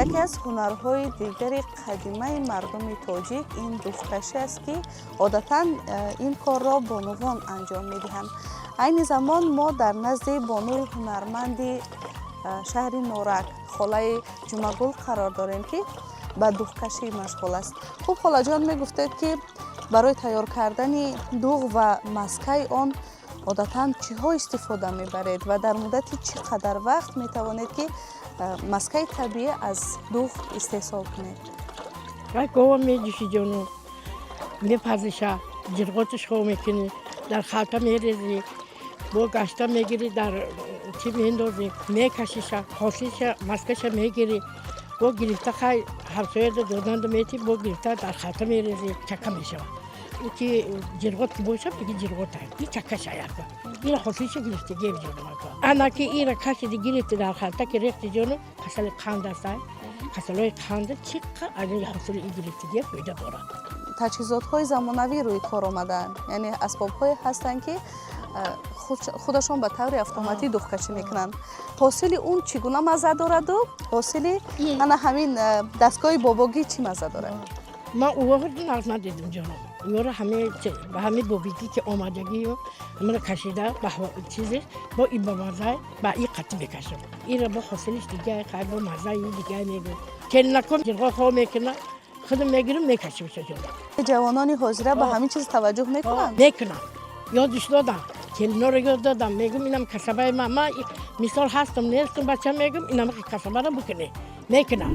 яке аз ҳунарҳои дигари қадимаи мардуми тоҷик ин дуфкашӣ аст, ки одатан ин корро бонувон анҷом медиҳанд. айни замон мо дар назди бонуи ҳунарманди шаҳри Норак холаи Ҷумагул қарор дорем, ки ба дуғкашӣ машғул аст. хуб, холаҷон мегуфтед, ки барои тайёр кардани дуғ ва маскаи он одатан чиҳо истифода мебаред ва дар муддати чӣ қадар вақт метавонед, ки маскаи табиӣ аз дуғ истеҳсол кунед? гова медӯши ҷону, мепазиша, ҷирғоташро мекунӣ, дар халта мерезӣ, бо гашта мегирӣ, дар чӣ мендозӣ, мекашиша, ҳосилша, маскаша мегирӣ, бо гирифта хай ҳамсояда доданду метӣ, бо гирифта дар халта мерезӣ, чака мешавад. ки ҷирғот ки боша биги ҷирғота, и чакаша яка. ира ҳосилша гирифти гев ҷону мака. Ана ки ира кашиди гирифти дар халта ки рехти ҷону, касали қанд астай. касалои қанда чӣ қадар ҳосили и гирифти гев пойда дорад. таҷҳизотҳои замонавӣ рӯи кор омадаанд, яъне асбобҳое ҳастанд, ки худашон ба таври автоматӣ дуғкашӣ мекунанд. ҳосили он чӣ гуна мазза дораду ҳосили ана ҳамин дастгоҳи бобогӣ чӣ мазза дорад? ман увоҳо надидим ҷонам. ёро ба ҳамин бобигӣ ки омадагиё ҳамаро кашида ба чизе бо и ба маззаи ба и қатӣ мекашам. ира бо ҳосилиш дигар хай бо маззаи дигар мегӯ. келинакон ҷирғоҳо мекуна, худам мегирам мекашам ҷонам. ҷавонони ҳозира ба ҳамин чиз таваҷҷӯҳ мекунанд? Мекунам. Ёдиш додам. Келиноро ёд додам. Мегум инам касабаи ман мисол ҳастам, нестам, бачам мегум инам касабаро бикунӣ. Мекунам.